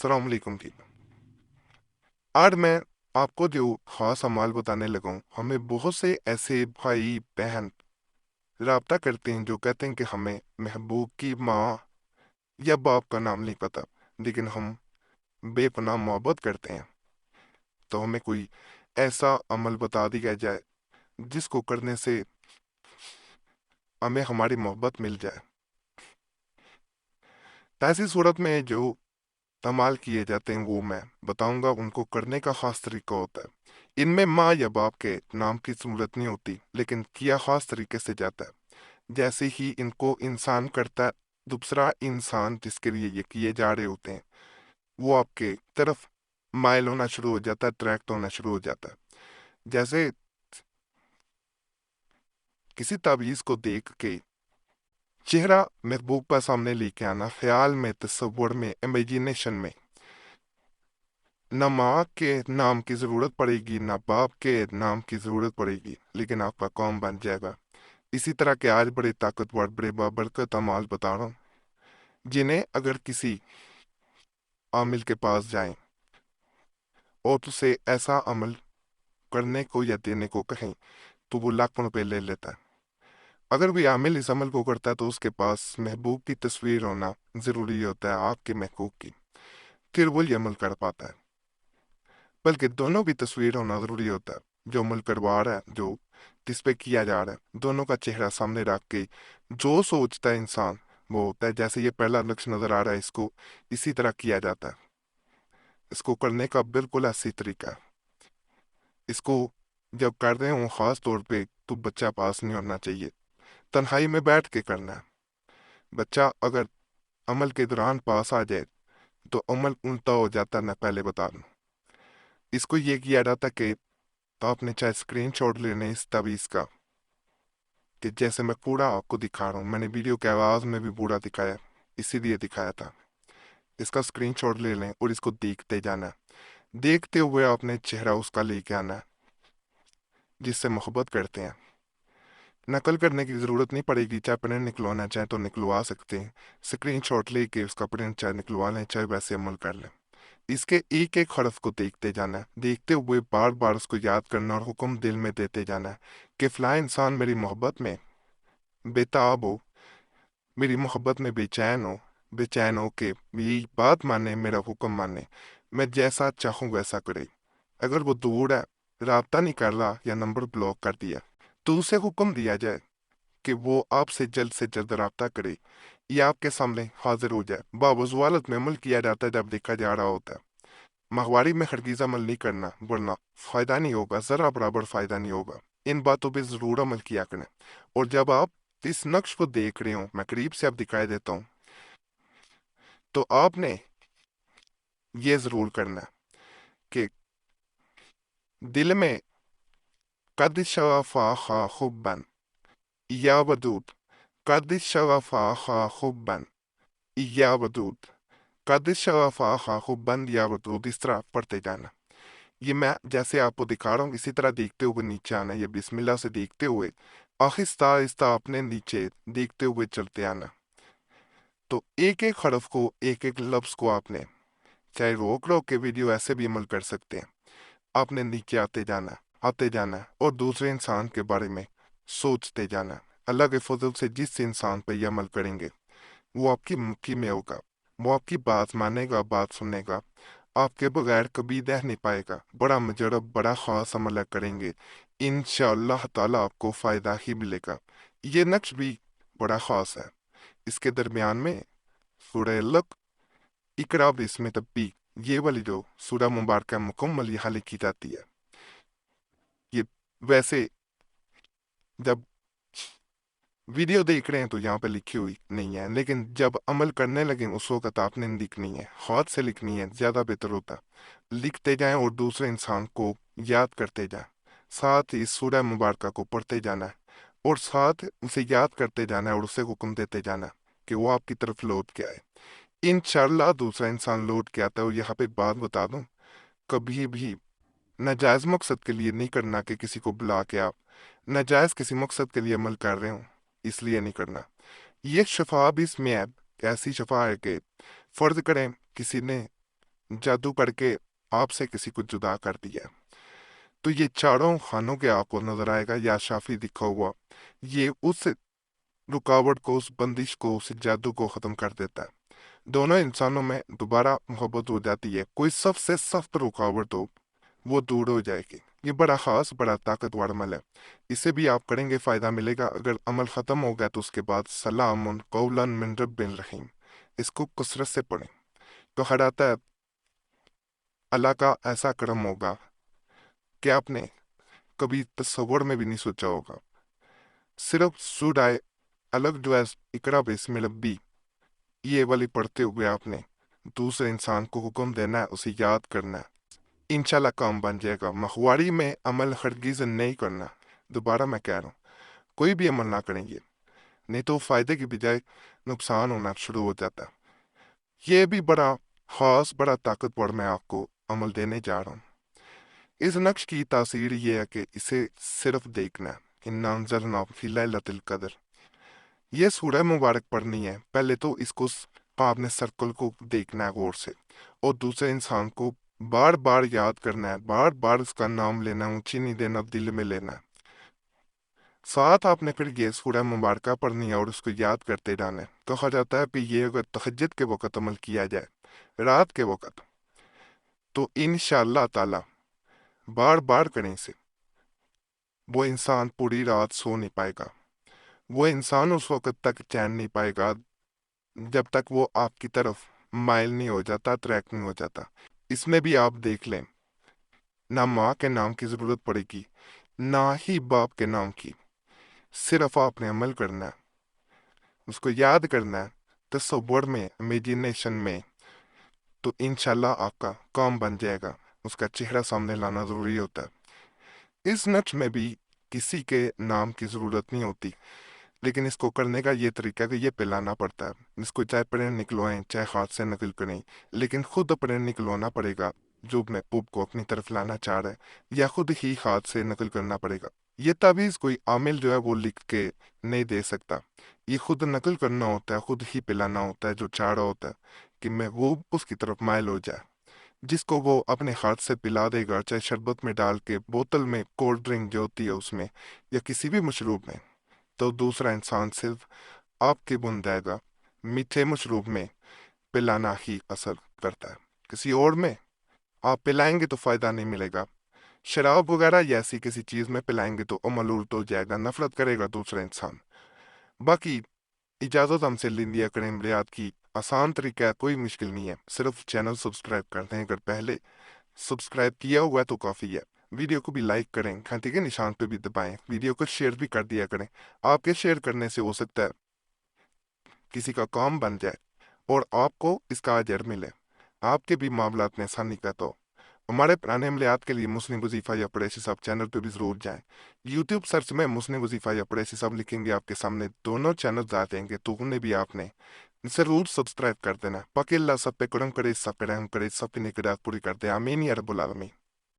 अस्सलाम वालेकुम जी। आज मैं आपको जो ख़ास अमाल बताने लगा हूँ, हमें बहुत से ऐसे भाई बहन राब्ता करते हैं जो कहते हैं कि हमें महबूब की माँ या बाप का नाम नहीं पता, लेकिन हम बेपनाह मोहब्बत करते हैं। तो हमें कोई ऐसा अमल बता दिया जाए जिसको करने से हमें हमारी मोहब्बत मिल जाए। तो ऐसी सूरत में जो अमाल किए जाते हैं वो मैं बताऊंगा, उनको करने का ख़ास तरीका होता है। इनमें माँ या बाप के नाम की ज़रूरत नहीं होती, लेकिन किया ख़ास तरीके से जाता है। जैसे ही इनको इंसान करता है, दूसरा इंसान जिसके लिए ये किए जा रहे होते हैं वो आपके तरफ माइल होना शुरू हो जाता है, अट्रैक्ट होना शुरू हो जाता है। जैसे किसी तावीज़ को देख के चेहरा महबूब का सामने लेके आना, ख्याल में, तसव्वुर में, इमेजिनेशन में। ना माँ के नाम की ज़रूरत पड़ेगी, ना बाप के नाम की ज़रूरत पड़ेगी, लेकिन आपका कौम बन जाएगा। इसी तरह के आज बड़े ताकतवर, बड़े बाबरकत अमाल बता रहा हूँ, जिन्हें अगर किसी आमिल के पास जाएं और उसे ऐसा अमल करने को या देने को कहें तो वो लाखों रुपए ले लेता है। अगर कोई आमिल इस अमल को करता है तो उसके पास महबूब की तस्वीर होना ज़रूरी होता है, आपके महबूब की, फिर वो ये अमल कर पाता है। बल्कि दोनों की तस्वीर होना ज़रूरी होता है, जो अमल करवा रहा है, जो जिस पे किया जा रहा है, दोनों का चेहरा सामने रख के जो सोचता है इंसान वो होता है। जैसे ये पहला लक्ष्य नज़र आ रहा है, इसको इसी तरह किया जाता है। इसको करने का बिल्कुल ऐसी तरीका है। इसको जब कर रहे हो ख़ास तौर पे तो बच्चा पास नहीं होना चाहिए, तन्हाई में बैठ के करना है। बच्चा अगर अमल के दौरान पास आ जाए तो अमल उल्टा हो जाता है, मैं पहले बता दूं। इसको ये किया जाता कि तो आपने चाहे स्क्रीन शॉट लेने इस तवीज़ का, कि जैसे मैं पूरा आपको दिखा रहा हूँ, मैंने वीडियो के आवाज़ में भी पूरा दिखाया, इसीलिए दिखाया था। इसका स्क्रीन शॉट ले लें और इसको देखते जाना है। देखते हुए आपने चेहरा उसका लेके आना है जिससे मोहब्बत करते हैं। नकल करने की ज़रूरत नहीं पड़ेगी, चाहे प्रिंट निकलवाना चाहे तो निकलवा सकते हैं। स्क्रीन शॉट लेके उसका प्रिंट चाहे निकलवा लें, चाहे वैसे अमल कर लें। इसके एक एक हरफ को देखते जाना है, देखते हुए बार बार उसको याद करना और हुक्म दिल में देते जाना है कि फ़लाँ इंसान मेरी मोहब्बत में बेताब हो, मेरी मोहब्बत में बेचैन हो के मेरी बात माने, मेरा हुक्म माने, मैं जैसा चाहूँ वैसा करे। अगर वो दूर है, राब्ता नहीं कर रहा या नंबर ब्लॉक कर दिया, तो उसे हुक्म दिया जाए कि वो आपसे जल्द से जल्द राब्ता करे या आपके सामने हाजिर हो जाए। बावजूद हालत में अमल किया जाता है जब देखा जा रहा होता है। माहवारी में हरगिज़ अमल नहीं करना, वरना फ़ायदा नहीं होगा, ज़रा बराबर फ़ायदा नहीं होगा। इन बातों पे ज़रूर अमल किया करें। और जब आप इस नक्श को देख रहे हो, मैं करीब से अब दिखाई देता हूँ, तो आपने ये ज़रूर करना कि दिल में कद शगफ़ा खा हुब्बन या वदूद, कद शगफ़ा खा हुब्बन या वदूद, कद शगफ़ा खा हुब्बन या वदूद, इस तरह पढ़ते जाना। ये मैं जैसे आपको दिखा रहा हूँ इसी तरह देखते हुए नीचे आना। ये बिस्मिल्लाह से देखते हुए आहिस्ता आहिस्ता अपने नीचे देखते हुए चलते आना। तो एक एक हरफ को, एक एक लफ्ज़ को आपने चाहे रोक रोक के वीडियो ऐसे भी अमल कर सकते हैं, आपने नीचे आते जाना और दूसरे इंसान के बारे में सोचते जाना। अल्लाह के फजल से जिस इंसान पर यह अमल करेंगे वो आपकी मुट्ठी में होगा, वो आपकी बात मानेगा, बात सुनेगा, आपके बगैर कभी रह नहीं पाएगा। बड़ा मुजरब, बड़ा ख़ास अमल करेंगे, इंशाअल्लाह ताला आपको फ़ायदा ही मिलेगा। ये नक्श भी बड़ा ख़ास है। इसके दरमियान में सूरह अलक, इकरा बिस्मि रब्बिक, ये वाली जो सूरह मुबारक मुकम्मल यहाँ लिखी जाती है। ये वैसे जब वीडियो देख रहे हैं तो यहाँ पे लिखी हुई नहीं है, लेकिन जब अमल करने लगे उस वक्त आपने लिखनी है, हाथ से लिखनी है, ज़्यादा बेहतर होता। लिखते जाएं और दूसरे इंसान को याद करते जाएं, साथ ही सूरह मुबारक को पढ़ते जाना है और साथ उसे याद करते जाना है और उसे हुक्म देते जाना है कि वो आपकी तरफ लौट के आए। इंशाअल्लाह दूसरा इंसान लौट के आता है। और यहाँ पे एक बात बता दूं, कभी भी नाजायज़ मकसद के लिए नहीं करना कि किसी को बुला के आप नाजायज़ किसी मकसद के लिए अमल कर रहे हो, इसलिए नहीं करना। ये शफा भी इसमें है कि ऐसी शफा है कि फ़र्ज करें किसी ने जादू करके आपसे किसी को जुदा कर दिया। तो ये चारों खानों के आपको नजर आएगा या शाफी दिखा हुआ, ये उस रुकावट को, उस बंदिश को, उस जादू को खत्म कर देता है। दोनों इंसानों में दोबारा मोहब्बत हो जाती है। कोई सबसे सख्त रुकावट हो वो दूर हो जाएगी। ये बड़ा खास, बड़ा ताकतवर अमल है। इसे भी आप करेंगे, फायदा मिलेगा। अगर अमल खत्म हो गया तो उसके बाद सलामुन कौलन मिन रब्बिर रहीम, इसको कसरत से पढ़ें। तो हराता है अल्लाह का ऐसा करम होगा कि आपने कभी तस्वर में भी नहीं सोचा होगा। सिर्फ सूरह अलग जो है इकरा बिस्मिल रब्बी, ये वाली पढ़ते हुए आपने दूसरे इंसान को हुक्म देना है, उसे याद करना है, इंशाल्लाह काम बन जाएगा। मखवारी में अमल हरगिज नहीं करना। दोबारा मैं कह रहा हूँ, कोई भी अमल ना करेंगे, नहीं तो फायदे की बजाय नुकसान होना शुरू हो जाता है। ये भी बड़ा खास, बड़ा ताकतवर मैं आपको अमल देने जा रहा हूँ। इस नक्श की तासीर ये है कि इसे सिर्फ देखना है। इन्ना अंज़लना फी लैलतिल क़द्र, ये सूरह मुबारक पढ़नी है। पहले तो इसको आपने सर्कल को देखना है गौर से, और दूसरे इंसान को बार बार याद करना है, बार बार उसका नाम लेना, ऊंची नहीं देना, दिल में लेना है। साथ आपने फिर ये सूरह मुबारक पढ़नी है और उसको याद करते रहना है। कहा जाता है कि ये अगर तहज्जुद के वक़्त अमल किया जाए, रात के वक़्त, तो इंशाअल्लाह ताला बार बार करने से वो इंसान पूरी रात सो नहीं पाएगा। वो इंसान उस वक़्त तक चैन नहीं पाएगा जब तक वो आपकी तरफ माइल नहीं हो जाता, ट्रैक नहीं हो जाता। इसमें भी आप देख लें, ना माँ के नाम की ज़रूरत पड़ेगी, ना ही बाप के नाम की। सिर्फ आपने अमल करना है, उसको याद करना है तसव्वुर में, इमेजिनेशन में, तो इंशाल्लाह आपका काम बन जाएगा। उसका चेहरा सामने लाना ज़रूरी होता है। इस नक्श में भी किसी के नाम की ज़रूरत नहीं होती, लेकिन इसको करने का ये तरीका है कि ये पिलाना पड़ता है। इसको चाहे पढ़ें निकलवाएं, चाहे हाथ से नकल करें, लेकिन खुद पढ़ें निकलवाना पड़ेगा। जो महबूब को अपनी तरफ लाना चाह रहा है, या खुद ही हाथ से नकल करना पड़ेगा। ये तावीज़ कोई आमिल जो है वो लिख के नहीं दे सकता। ये खुद नकल करना होता है, खुद ही पिलाना होता है। जो चाह रहा होता है कि महबूब उसकी तरफ माइल हो जाए, जिसको वो अपने हाथ से पिला देगा, चाहे शरबत में डाल के, बोतल में कोल्ड ड्रिंक जो होती है उसमें, या किसी भी मशरूब में, तो दूसरा इंसान सिर्फ आपके बुन देगा। मीठे मशरूब में पिलाना ही असर करता है, किसी और में आप पिलाएंगे तो फायदा नहीं मिलेगा। शराब वगैरह या ऐसी किसी चीज में पिलाएंगे तो अमल उल्ट हो जाएगा, नफरत करेगा दूसरा इंसान। बाकी इजाजत हमसे ले लिया करें। रियाद की आसान तरीका है, कोई मुश्किल नहीं है। सिर्फ चैनल सब्सक्राइब करते हैं, अगर पहले सब्सक्राइब किया हुआ है तो काफ़ी है। वीडियो को भी लाइक करें, घंटी के निशान पे भी दबाएं, वीडियो को शेयर भी कर दिया करें। आपके शेयर करने से हो सकता है किसी का काम बन जाए और आपको इसका अजर मिले, आपके भी मामलात में आसानी का। तो हमारे पुराने अमलियात के लिए मुस्लिम वजीफ़ा या पड़ेसी साहब चैनल पे भी ज़रूर जाएं। यूट्यूब सर्च में मुस्लिम वजीफ़ा या पड़ेसी साहब लिखेंगे, आपके सामने दोनों चैनल आ जाएंगे, तो उन्हें भी आपने ज़रूर सब्सक्राइब कर देना। बाकी अल्लाह सब पे करम करे, सब पे रहम करे, सब की निगरानी पूरी कर दे। आमीन या रब्बुल आलमीन।